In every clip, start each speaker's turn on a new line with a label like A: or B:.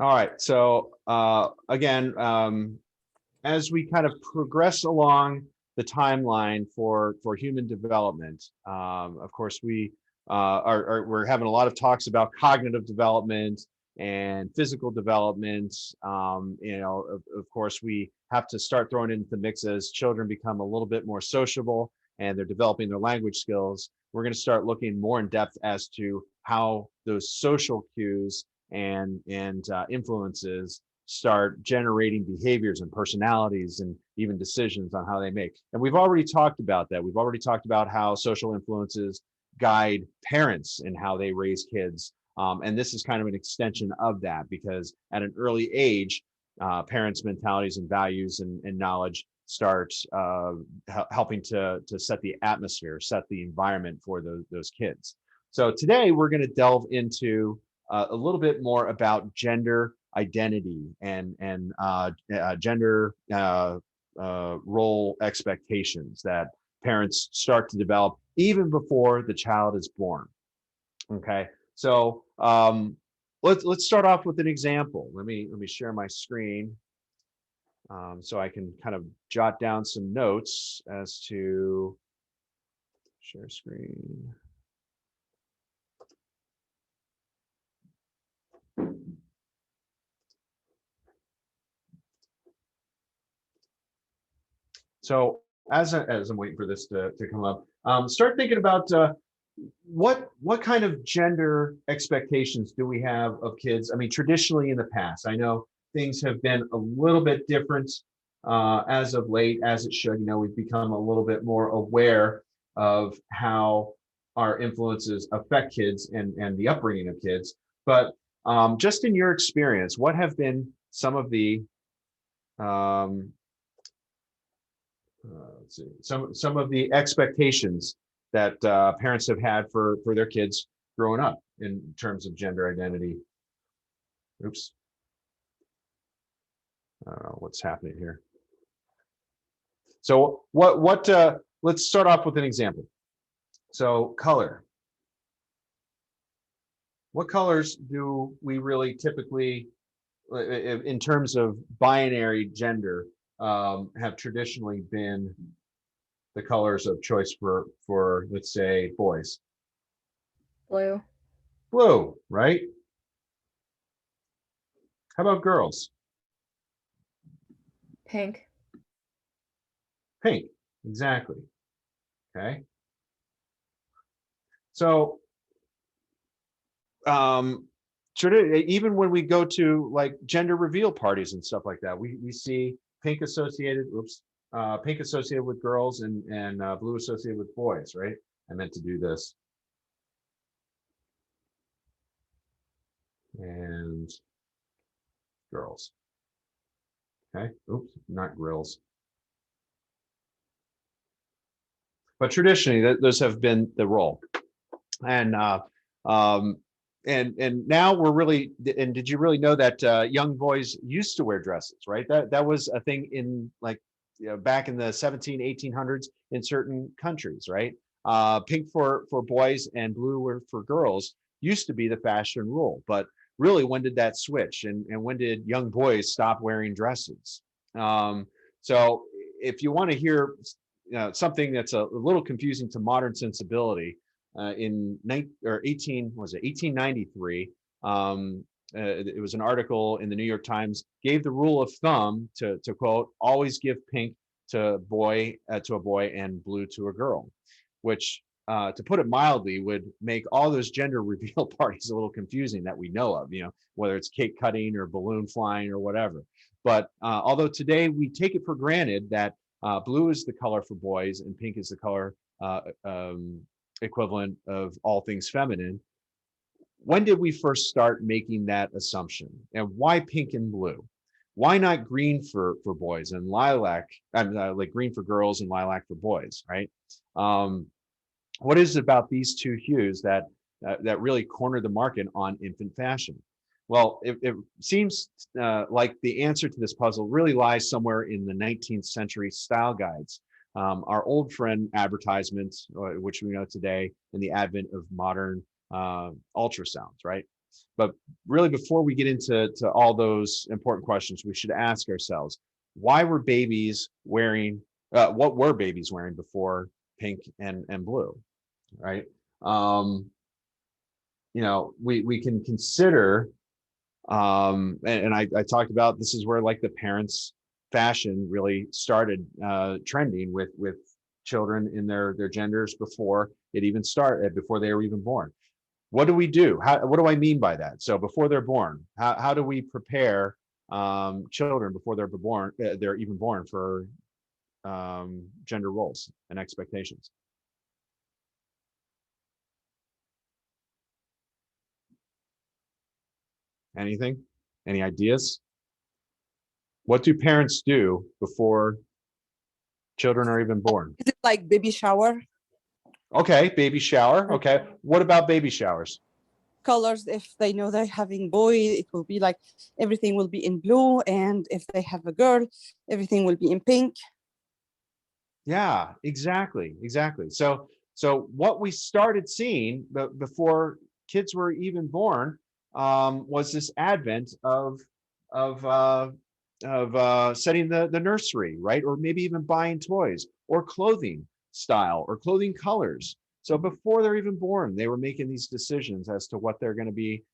A: All right. So again, as we kind of progress along the timeline for human development, of course, we're having a lot of talks about cognitive development and physical development. Of course, we have to start throwing into the mix as children become a little bit more sociable and they're developing their language skills. We're going to start looking more in depth as to how those social cues and influences start generating behaviors and personalities and even decisions on how they make. And we've already talked about that. We've already talked about how social influences guide parents in how they raise kids. And this is kind of an extension of that because at an early age, parents' mentalities and values and knowledge start helping to set the atmosphere, set the environment for those kids. So today we're going to delve into a little bit more about gender identity and gender role expectations that parents start to develop even before the child is born. Okay, so let's start off with an example. Let me share my screen so I can kind of jot down some notes as to share screen. So as I'm waiting for this to come up, start thinking about what kind of gender expectations do we have of kids? I mean, traditionally in the past, I know things have been a little bit different as of late, as it should. We've become a little bit more aware of how our influences affect kids and the upbringing of kids. But just in your experience, what have been some of the let's see, some of the expectations that parents have had for their kids growing up in terms of gender identity? Oops, I don't know what's happening here. So let's start off with an example. So color. What colors do we really typically, in terms of binary gender, have traditionally been the colors of choice for let's say boys?
B: Blue.
A: Blue, right? How about girls?
B: Pink.
A: Pink, exactly. Okay. So even when we go to like gender reveal parties and stuff like that, we see pink associated, pink associated with girls and blue associated with boys, right? I meant to do this. And girls. Okay. Oops, not grills. But traditionally, those have been the role. And and now we're really. And did you really know that young boys used to wear dresses, right? That was a thing in like back in the 1800s in certain countries, right? Pink for boys and blue for girls used to be the fashion rule, but really, when did that switch? And when did young boys stop wearing dresses? So if you want to hear something that's a little confusing to modern sensibility, in 1893, it was an article in the New York Times gave the rule of thumb to quote, always give pink to a boy and blue to a girl, which to put it mildly would make all those gender reveal parties a little confusing that we know of, whether it's cake cutting or balloon flying or whatever. But although today we take it for granted that blue is the color for boys and pink is the color equivalent of all things feminine, when did we first start making that assumption? And why pink and blue? Why not green for boys and lilac, like green for girls and lilac for boys, right? What is it about these two hues that really corner the market on infant fashion? Well, it seems like the answer to this puzzle really lies somewhere in the 19th century style guides. Our old friend advertisements, which we know today in the advent of modern ultrasounds, right? But really, before we get into all those important questions, we should ask ourselves, why were babies wearing, what were babies wearing before pink and blue, right? We can consider, and I talked about, this is where like the parents' fashion really started trending with children in their genders before it even started, before they were even born. What do we do? What do I mean by that? So before they're born, how do we prepare children before they're even born for gender roles and expectations? Anything? Any ideas? What do parents do before children are even born?
C: Is it like baby shower?
A: Okay, baby shower. Okay. What about baby showers?
C: Colors, if they know they're having boy, it will be like everything will be in blue, and if they have a girl, everything will be in pink.
A: Yeah, exactly. So what we started seeing before kids were even born was this advent of setting the nursery, right? Or maybe even buying toys or clothing style or clothing colors. So before they're even born, they were making these decisions as to what they're going to be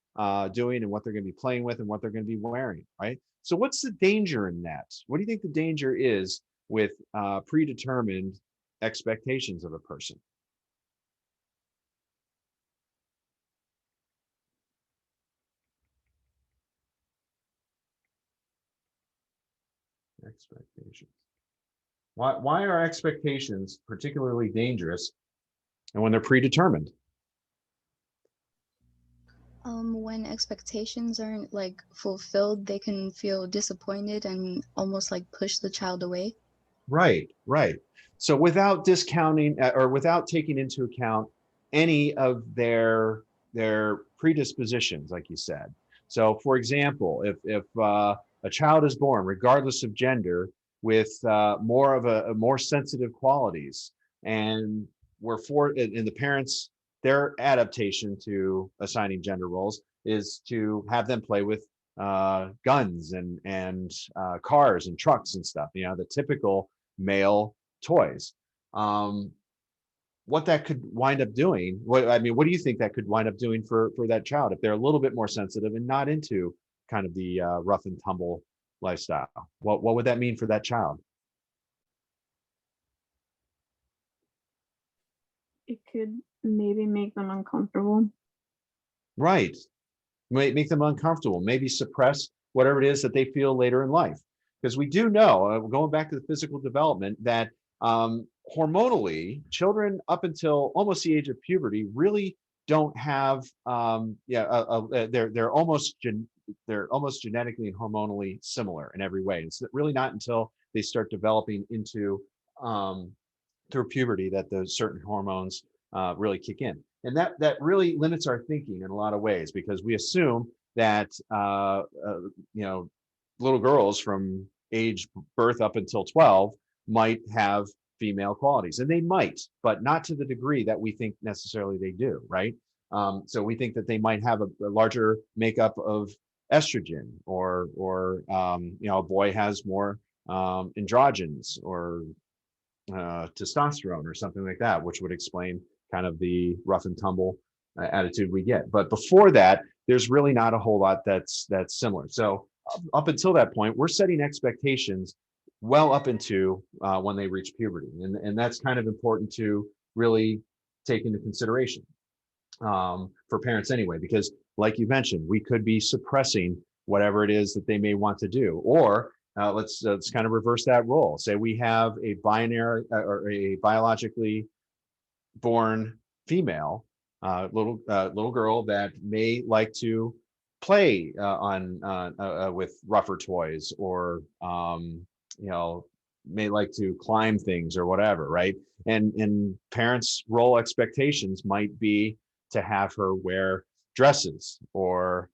A: doing and what they're going to be playing with and what they're going to be wearing, right? So what's the danger in that? What do you think the danger is with predetermined expectations of a person? Expectations. Why are expectations particularly dangerous and when they're predetermined?
B: When expectations aren't like fulfilled, they can feel disappointed and almost like push the child away.
A: Right. So without discounting or without taking into account any of their predispositions, like you said. So, for example, if a child is born, regardless of gender, with more of a more sensitive qualities, and and the parents, their adaptation to assigning gender roles is to have them play with guns and cars and trucks and stuff. The typical male toys. What that could wind up doing, what do you think that could wind up doing for that child if they're a little bit more sensitive and not into kind of the rough and tumble lifestyle? What would that mean for that child?
D: It could maybe make them uncomfortable.
A: Right. Make them uncomfortable, maybe suppress whatever it is that they feel later in life. Because we do know, going back to the physical development, that hormonally, children up until almost the age of puberty really don't have, they're almost genetically and hormonally similar in every way. It's really not until they start developing into through puberty that those certain hormones really kick in. And that really limits our thinking in a lot of ways, because we assume that little girls from age birth up until 12 might have female qualities, and they might, but not to the degree that we think necessarily they do, right? So we think that they might have a larger makeup of estrogen, or a boy has more androgens or testosterone or something like that, which would explain kind of the rough and tumble attitude we get. But before that, there's really not a whole lot that's similar. So up until that point, we're setting expectations well up into when they reach puberty, and that's kind of important to really take into consideration for parents anyway, because like you mentioned, we could be suppressing whatever it is that they may want to do. Or let's kind of reverse that role. Say we have a binary or a biologically born female little girl that may like to play with rougher toys, or may like to climb things or whatever, right? And parents' role expectations might be to have her wear dresses or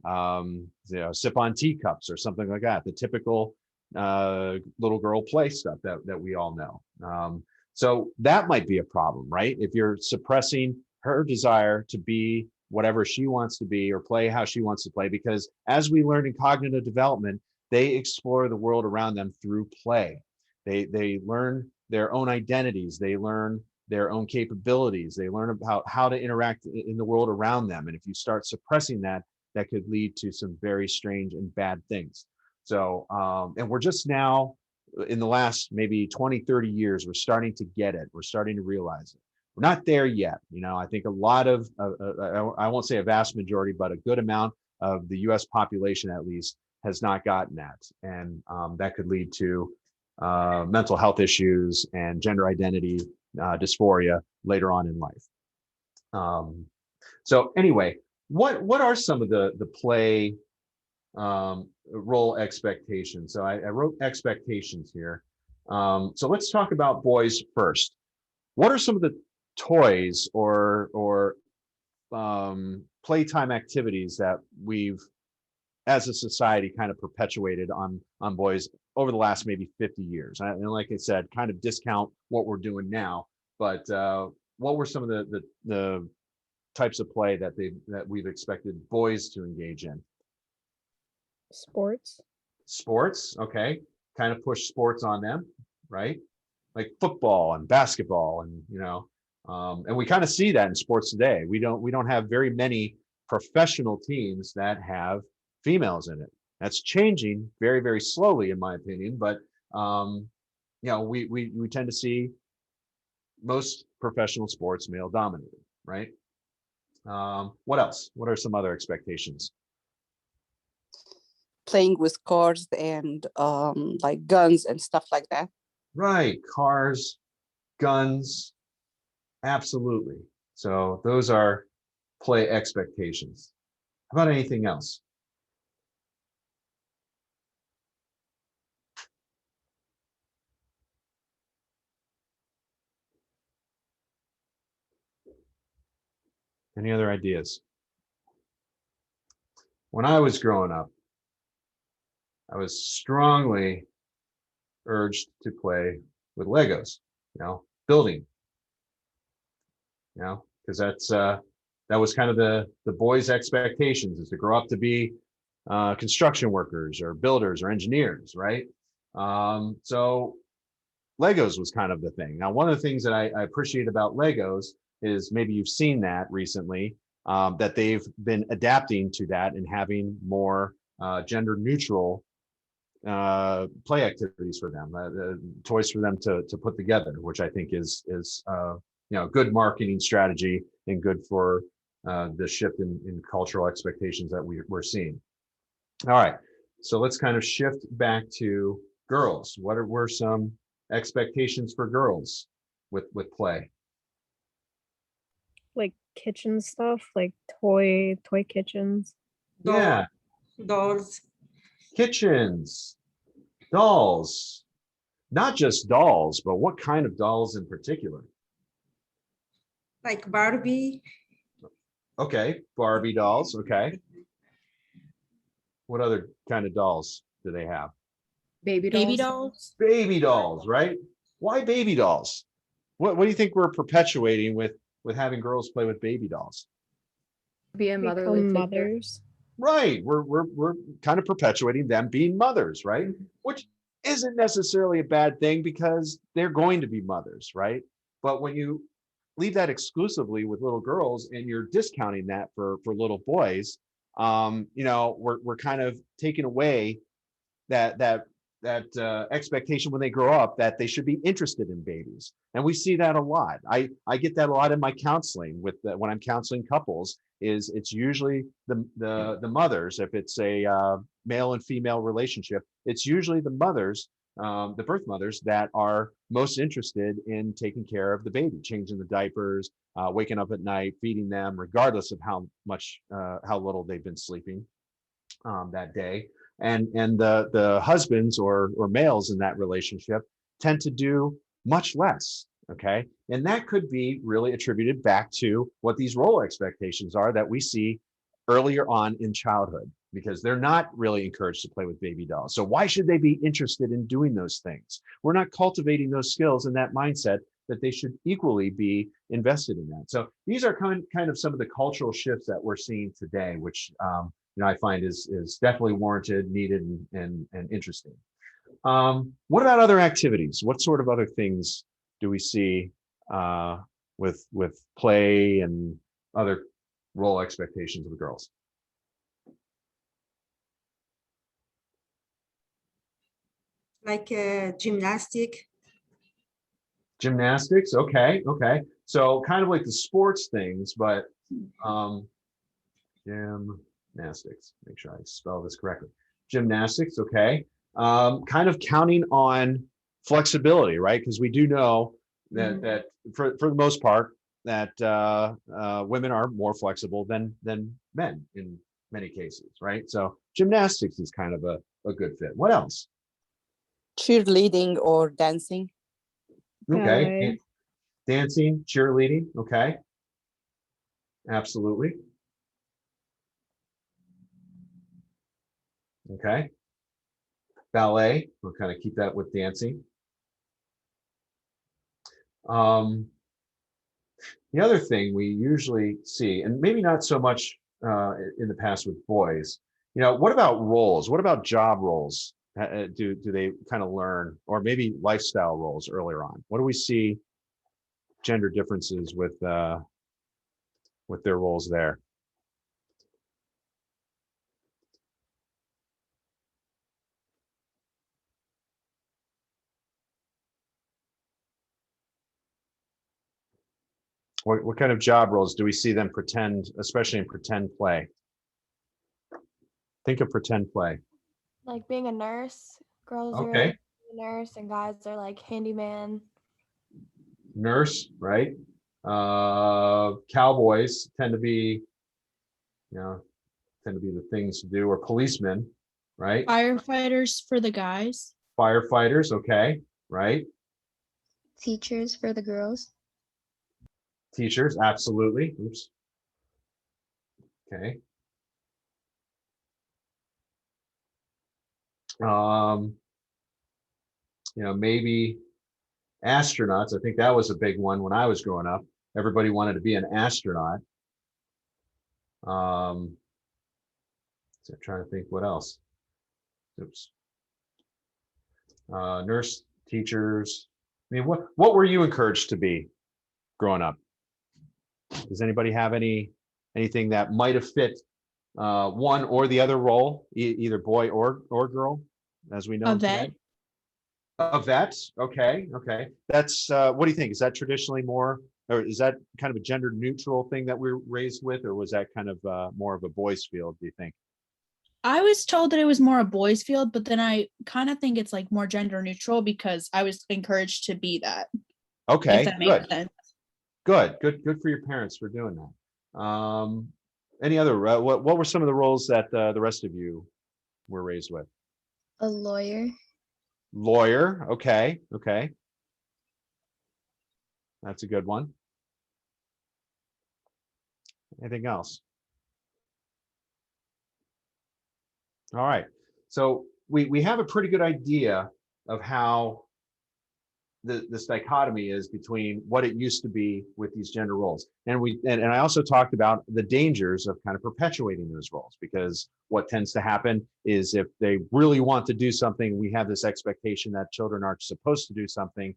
A: sip on teacups or something like that, the typical little girl play stuff that we all know. So that might be a problem, right? If you're suppressing her desire to be whatever she wants to be or play how she wants to play, because as we learn in cognitive development, they explore the world around them through play. They learn their own identities, they learn their own capabilities, they learn about how to interact in the world around them. And if you start suppressing that, that could lead to some very strange and bad things. So, and we're just now in the last maybe 20, 30 years, we're starting to get it. We're starting to realize it. We're not there yet. I think a lot of, I won't say a vast majority, but a good amount of the US population at least has not gotten that. And that could lead to mental health issues and gender identity dysphoria later on in life. So anyway, what are some of the play role expectations? So I wrote expectations here. So let's talk about boys first. What are some of the toys or playtime activities that we've, as a society, kind of perpetuated on boys over the last maybe 50 years? And like I said, kind of discount what we're doing now, but what were some of the types of play that we've expected boys to engage in? Sports, okay. Kind of push sports on them, right? Like football and basketball, and and we kind of see that in sports today. We don't have very many professional teams that have females in it. That's changing very, very slowly, in my opinion. But we tend to see most professional sports male dominated, right? What else? What are some other expectations?
C: Playing with cars and like guns and stuff like that.
A: Right, cars, guns, absolutely. So those are play expectations. How about anything else? Any other ideas? When I was growing up, I was strongly urged to play with Legos, building, because that was kind of the boys' expectations, is to grow up to be construction workers or builders or engineers, right? So Legos was kind of the thing. Now, one of the things that I appreciate about Legos is, maybe you've seen that recently, that they've been adapting to that and having more gender neutral play activities for them, toys for them to put together, which I think is good marketing strategy and good for the shift in cultural expectations that we're seeing. All right, so let's kind of shift back to girls. What were some expectations for girls with play?
E: Like kitchen stuff, like toy kitchens.
A: Yeah,
F: Dolls.
A: kitchens, dolls, not just dolls, but what kind of dolls in particular?
F: Like Barbie.
A: Okay, Barbie dolls. Okay. What other kind of dolls do they have?
G: Baby dolls.
F: Baby dolls.
A: Baby dolls, right? Why baby dolls? What do you think we're perpetuating with having girls play with baby dolls?
G: Be a motherly
E: Become
G: figure.
E: mothers.
A: Right, we're kind of perpetuating them being mothers, right? Which isn't necessarily a bad thing, because they're going to be mothers, right? But when you leave that exclusively with little girls and you're discounting that for little boys, we're kind of taking away that expectation when they grow up that they should be interested in babies. And we see that a lot. I get that a lot in my counseling when I'm counseling couples. It's usually the mothers. If it's a male and female relationship, it's usually the mothers, the birth mothers, that are most interested in taking care of the baby, changing the diapers, waking up at night, feeding them, regardless of how little they've been sleeping that day. And the husbands or males in that relationship tend to do much less. Okay, and that could be really attributed back to what these role expectations are that we see earlier on in childhood, because they're not really encouraged to play with baby dolls. So why should they be interested in doing those things? We're not cultivating those skills and that mindset that they should equally be invested in that. So these are kind of some of the cultural shifts that we're seeing today, which I find is definitely warranted, needed, and interesting. What about other activities? What sort of other things do we see with play and other role expectations of the girls?
F: Like gymnastic.
A: Gymnastics, okay. So kind of like the sports things, but gymnastics, make sure I spell this correctly. Gymnastics, okay. Kind of counting on flexibility, right? Because we do know that for the most part that women are more flexible than men in many cases, right? So gymnastics is kind of a good fit. What else?
C: Cheerleading or dancing.
A: Okay,
E: Ballet.
A: dancing, cheerleading, okay. Absolutely. Okay. Ballet, we'll kind of keep that with dancing. The other thing we usually see, and maybe not so much in the past with boys, what about roles? What about job roles? Do they kind of learn, or maybe lifestyle roles earlier on? What do we see gender differences with their roles there? What kind of job roles do we see them pretend, especially in pretend play? Think of pretend play.
H: Like being a nurse. Girls are
A: Okay.
H: like a nurse and guys are like handyman.
A: Nurse, right? Cowboys tend to be the things to do, or policemen, right?
I: Firefighters for the guys.
A: Firefighters, okay, right?
B: Teachers for the girls.
A: Teachers, absolutely. Oops. Okay. Maybe astronauts. I think that was a big one when I was growing up. Everybody wanted to be an astronaut. So I'm trying to think what else. Oops. Nurse, teachers. I mean, what were you encouraged to be growing up? Does anybody have anything that might have fit one or the other role, either boy or girl, as we know
I: A vet.
A: today? A vet, okay. That's what do you think? Is that traditionally more, or is that kind of a gender neutral thing that we're raised with, or was that kind of more of a boys' field, do you think?
I: I was told that it was more a boys' field, but then I kind of think it's like more gender neutral because I was encouraged to be that.
A: Okay,
I: If that makes sense.
A: Good for your parents for doing that. Any other what were some of the roles that the rest of you were raised with?
B: A lawyer.
A: Lawyer, okay. That's a good one. Anything else? All right. So we have a pretty good idea of how this dichotomy is between what it used to be with these gender roles. And I also talked about the dangers of kind of perpetuating those roles, because what tends to happen is if they really want to do something, we have this expectation that children are supposed to do something.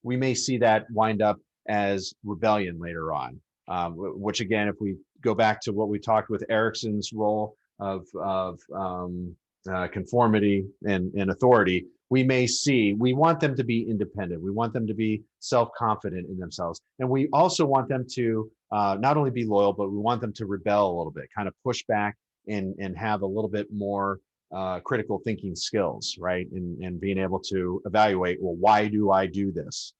A: We may see that wind up as rebellion later on, which again, if we go back to what we talked with Erickson's role of conformity and authority, we want them to be independent. We want them to be self-confident in themselves. And we also want them to not only be loyal, but we want them to rebel a little bit, kind of push back and have a little bit more critical thinking skills, right? And being able to evaluate, well, why do I do this?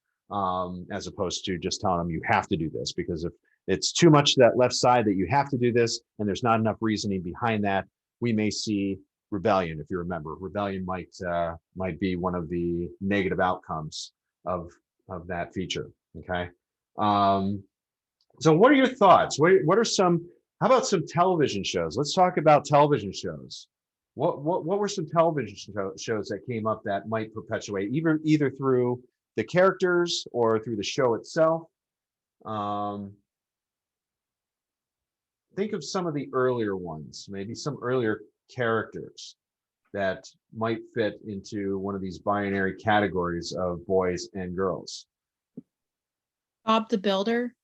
A: As opposed to just telling them you have to do this, because if it's too much to that left side that you have to do this and there's not enough reasoning behind that, we may see rebellion. If you remember, rebellion might be one of the negative outcomes of that feature. Okay. So what are your thoughts? What are how about some television shows? Let's talk about television shows. What were some television shows that came up that might perpetuate either through the characters or through the show itself. Think of some of the earlier ones, maybe some earlier characters that might fit into one of these binary categories of boys and girls.
I: Bob the Builder.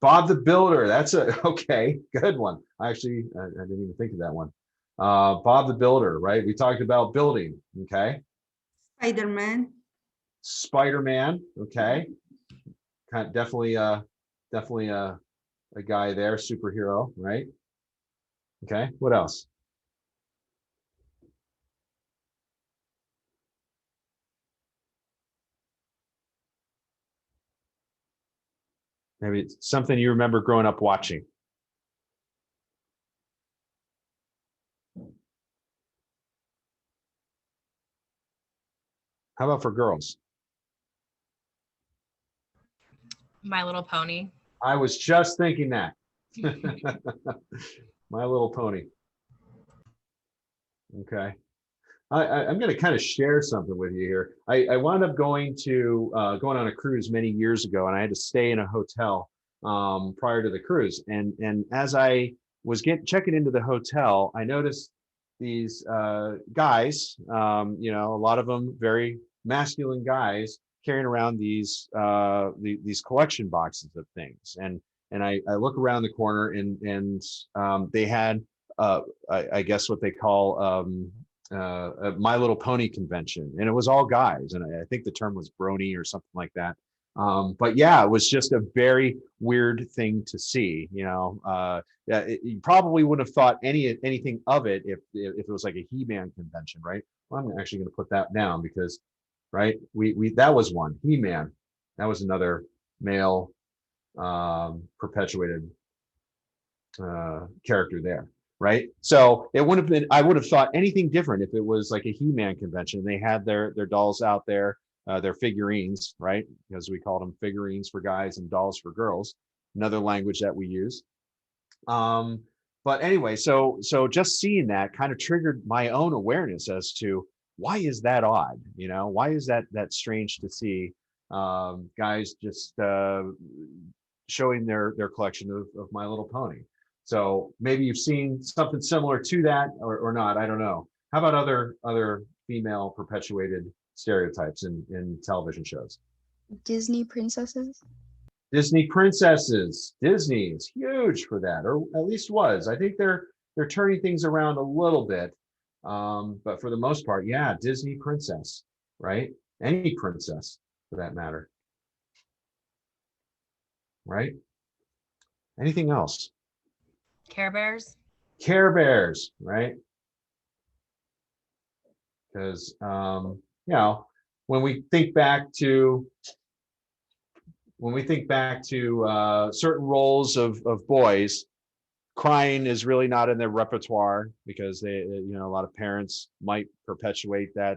A: Bob the Builder, that's a, okay, good one. Actually, I didn't even think of that one. Bob the Builder, right? We talked about building, okay?
F: Spider-Man.
A: Spider-Man, okay? Kind of definitely a guy there, superhero, right? Okay, what else? Maybe it's something you remember growing up watching. How about for girls?
J: My Little Pony.
A: I was just thinking that. My Little Pony. Okay. I'm going to kind of share something with you here. I wound up going on a cruise many years ago, and I had to stay in a hotel prior to the cruise. And as I was checking into the hotel, I noticed these guys, you know, a lot of them very masculine guys, carrying around these collection boxes of things. And I look around the corner, and they had I guess what they call a My Little Pony convention, and it was all guys, and I think the term was brony or something like that. But yeah, it was just a very weird thing to see. You know, you probably wouldn't have thought anything of it if it was like a He-Man convention, right? Well, I'm actually going to put that down because, right, we that was one. He-Man, that was another male perpetuated character there. Right. So it wouldn't have been, I would have thought anything different if it was like a He-Man convention. They had their dolls out there, their figurines, right? Because we called them figurines for guys and dolls for girls, another language that we use. But anyway, so just seeing that kind of triggered my own awareness as to why is that odd? You know, why is that strange to see guys just showing their collection of My Little Pony? So maybe you've seen something similar to that or not, I don't know. How about other female perpetuated stereotypes in television shows?
B: Disney princesses.
A: Disney princesses. Disney is huge for that, or at least was. I think they're turning things around a little bit. But for the most part, yeah, Disney princess, right? Any princess for that matter. Right? Anything else?
J: Care Bears.
A: Care Bears, right? Because you know, when we think back to certain roles of boys, crying is really not in their repertoire because they, you know, a lot of parents might perpetuate that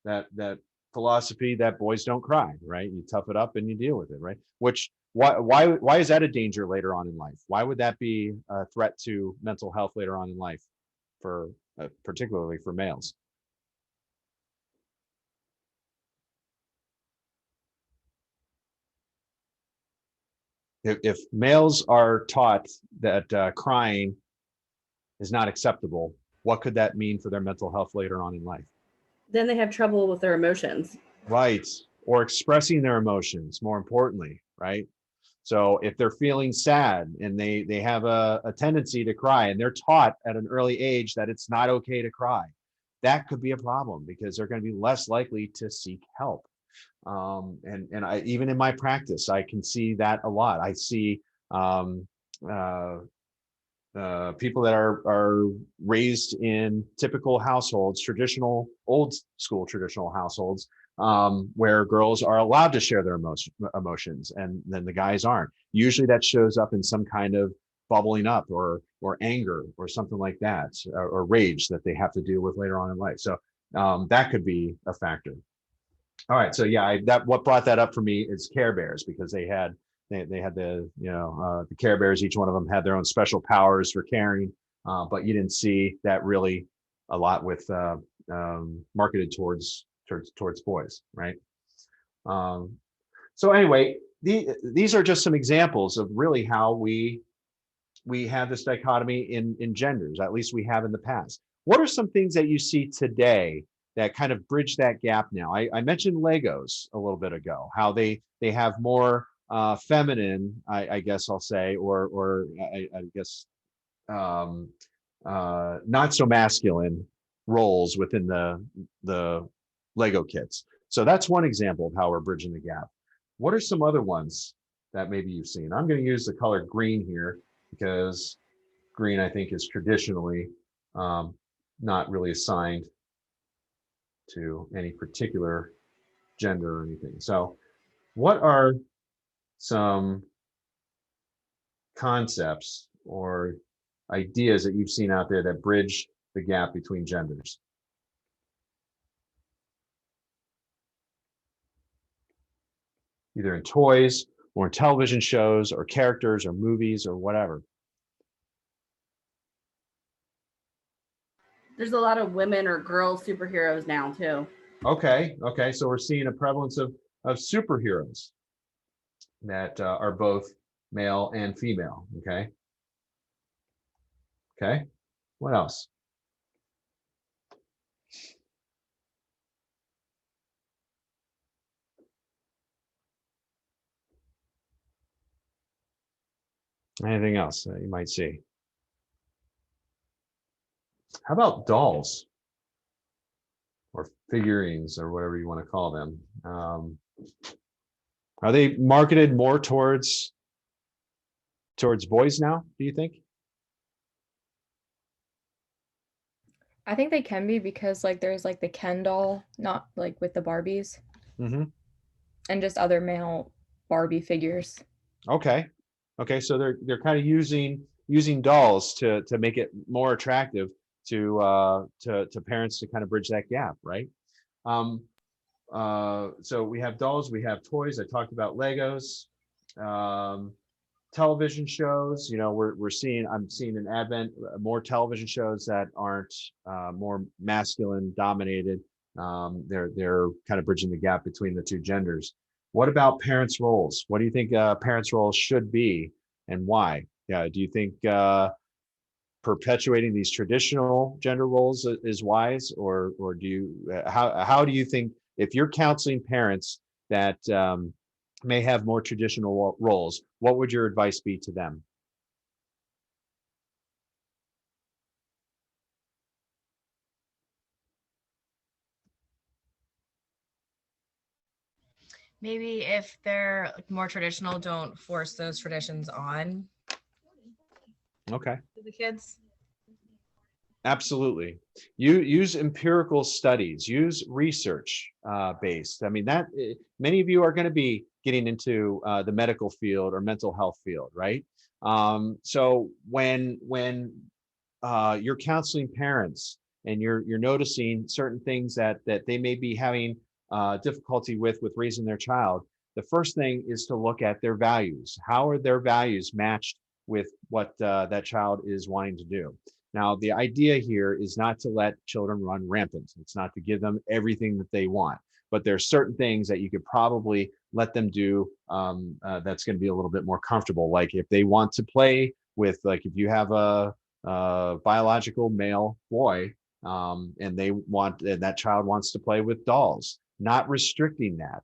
A: that philosophy that boys don't cry, right? You tough it up and you deal with it, right? Which why is that a danger later on in life? Why would that be a threat to mental health later on in life, for particularly for males? If males are taught that crying is not acceptable, what could that mean for their mental health later on in life?
K: Then they have trouble with their emotions.
A: Right. Or expressing their emotions, more importantly, right? So if they're feeling sad and they have a tendency to cry, and they're taught at an early age that it's not okay to cry, that could be a problem because they're going to be less likely to seek help. And I, even in my practice, I can see that a lot. I see people that are raised in typical households, traditional, old school traditional households, where girls are allowed to share their emotions and then the guys aren't. Usually that shows up in some kind of bubbling up or anger or something like that, or rage that they have to deal with later on in life. So that could be a factor. All right, so yeah, what brought that up for me is Care Bears, because they had the, you know, the Care Bears. Each one of them had their own special powers for caring, but you didn't see that really a lot with marketed towards boys, right? So anyway, these are just some examples of really how we have this dichotomy in genders, at least we have in the past. What are some things that you see today that kind of bridge that gap now? I mentioned Legos a little bit ago, how they have more feminine, I guess I'll say, or I guess not so masculine roles within the Lego kits. So that's one example of how we're bridging the gap. What are some other ones that maybe you've seen? I'm going to use the color green here because green, I think, is traditionally not really assigned to any particular gender or anything. So what are some concepts or ideas that you've seen out there that bridge the gap between genders? Either in toys or in television shows or characters or movies or whatever.
K: There's a lot of women or girl superheroes now too.
A: Okay, so we're seeing a prevalence of superheroes that are both male and female. Okay, what else? Anything else that you might see? How about dolls or figurines or whatever you want to call them? Are they marketed more towards boys now, do you think?
G: I think they can be because like there's like the Ken doll, not like with the Barbies,
A: Mm-hmm.
G: and just other male Barbie figures.
A: Okay, so they're kind of using dolls to make it more attractive to parents to kind of bridge that gap, right? So we have dolls, we have toys. I talked about Legos, television shows. You know, I'm seeing an advent more television shows that aren't more masculine dominated. They're kind of bridging the gap between the two genders. What about parents' roles? What do you think parents' roles should be, and why? Yeah, do you think perpetuating these traditional gender roles is wise, or do you how do you think, if you're counseling parents that may have more traditional roles, what would your advice be to them?
J: Maybe if they're more traditional, don't force those traditions on
A: Okay.
J: to the kids.
A: Absolutely. You use empirical studies, use research based. I mean, that many of you are going to be getting into the medical field or mental health field, right? So when you're counseling parents and you're noticing certain things that they may be having difficulty with raising their child, the first thing is to look at their values. How are their values matched with what that child is wanting to do? Now, the idea here is not to let children run rampant. It's not to give them everything that they want, but there's certain things that you could probably let them do that's going to be a little bit more comfortable. Like if they want to play with, like if you have a biological male boy and that child wants to play with dolls, not restricting that,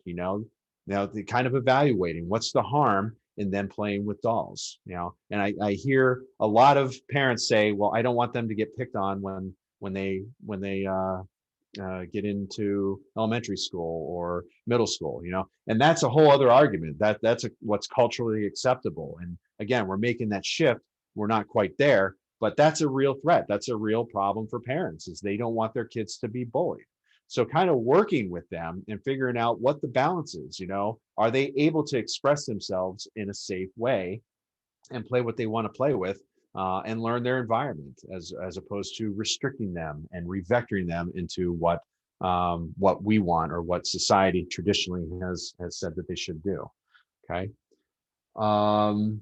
A: now the kind of evaluating what's the harm in them playing with dolls, and I hear a lot of parents say, well, I don't want them to get picked on when they get into elementary school or middle school, and that's a whole other argument. That's what's culturally acceptable. And again, we're making that shift. We're not quite there, but that's a real threat. That's a real problem for parents, is they don't want their kids to be bullied. So kind of working with them and figuring out what the balance is, are they able to express themselves in a safe way and play what they want to play with and learn their environment, as opposed to restricting them and revectoring them into what we want or what society traditionally has said that they should do. Okay. All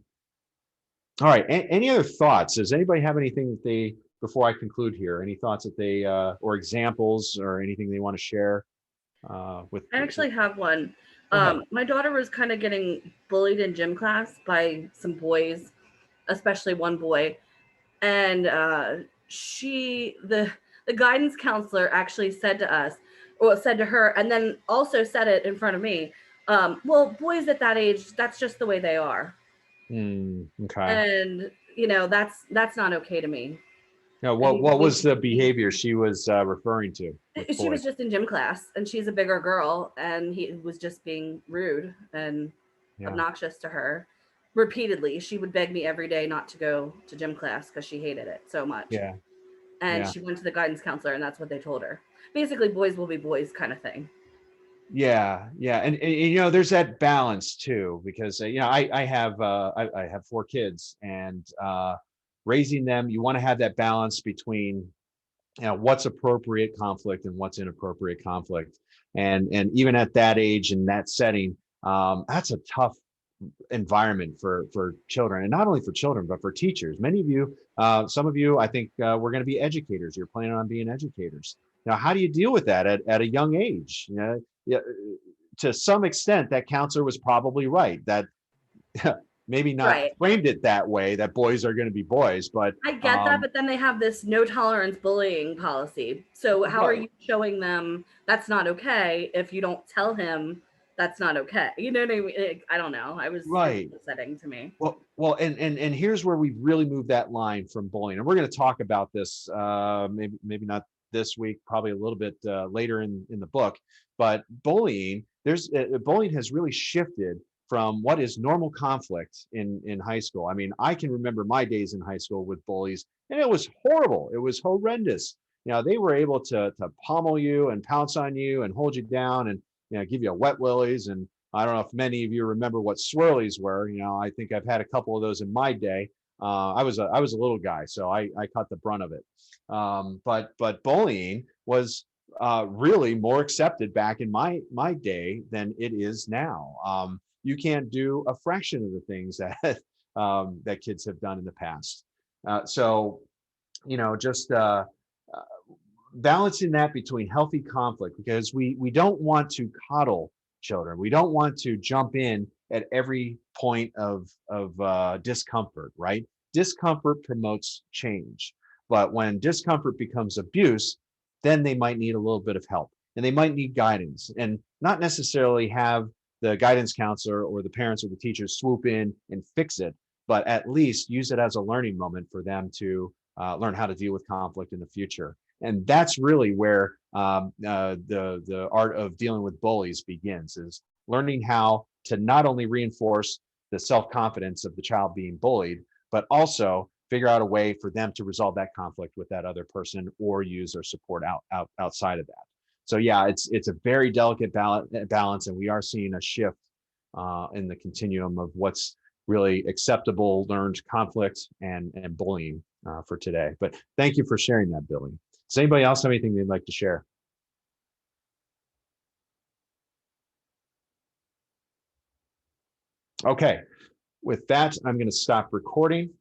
A: right. Any other thoughts? Does anybody have anything that before I conclude here, any thoughts that they or examples or anything they want to share with?
K: I actually have one.
A: Go ahead.
K: My daughter was kind of getting bullied in gym class by some boys, especially one boy, and the guidance counselor actually said to us, or said to her, and then also said it in front of me. Well, boys at that age, that's just the way they are,
A: Okay.
K: and that's not okay to me.
A: Now,
K: And
A: what was the behavior she was referring to with
K: she was
A: boys?
K: just in gym class, and she's a bigger girl, and he was just being rude and
A: Yeah.
K: obnoxious to her repeatedly. She would beg me every day not to go to gym class because she hated it so much.
A: Yeah.
K: And
A: Yeah.
K: she went to the guidance counselor, and that's what they told her. Basically, boys will be boys kind of thing.
A: Yeah, yeah, and there's that balance too, because I have 4 kids, and raising them, you want to have that balance between what's appropriate conflict and what's inappropriate conflict, and even at that age and that setting, that's a tough environment for children, and not only for children but for teachers. Many of you, some of you, I think, we're going to be educators. You're planning on being educators. Now, how do you deal with that at a young age? Yeah, to some extent, that counselor was probably right. That maybe not
K: Right.
A: framed it that way, that boys are going to be boys, but
K: I get that, but then they have this no tolerance bullying policy. So how are
A: Right.
K: you showing them that's not okay if you don't tell him that's not okay? You know what I mean? I don't know. It was
A: Right.
K: upsetting to me.
A: Well, and here's where we've really moved that line from bullying, and we're going to talk about this maybe not this week, probably a little bit later in the book. But bullying, bullying has really shifted from what is normal conflict in high school. I mean, I can remember my days in high school with bullies, and it was horrible. It was horrendous. They were able to pummel you and pounce on you and hold you down and give you a wet willies. And I don't know if many of you remember what swirlies were. I think I've had a couple of those in my day. I was a little guy, so I caught the brunt of it. But bullying was really more accepted back in my day than it is now. You can't do a fraction of the things that that kids have done in the past. So just balancing that between healthy conflict, because we don't want to coddle children. We don't want to jump in at every point of discomfort, right? Discomfort promotes change, but when discomfort becomes abuse, then they might need a little bit of help, and they might need guidance, and not necessarily have the guidance counselor or the parents or the teachers swoop in and fix it, but at least use it as a learning moment for them to learn how to deal with conflict in the future. And that's really where the art of dealing with bullies begins, is learning how to not only reinforce the self-confidence of the child being bullied, but also figure out a way for them to resolve that conflict with that other person or use their support outside of that. So yeah, it's a very delicate balance, and we are seeing a shift in the continuum of what's really acceptable learned conflict and bullying for today. But thank you for sharing that, Billy. Does anybody else have anything they'd like to share? Okay, with that, I'm going to stop recording.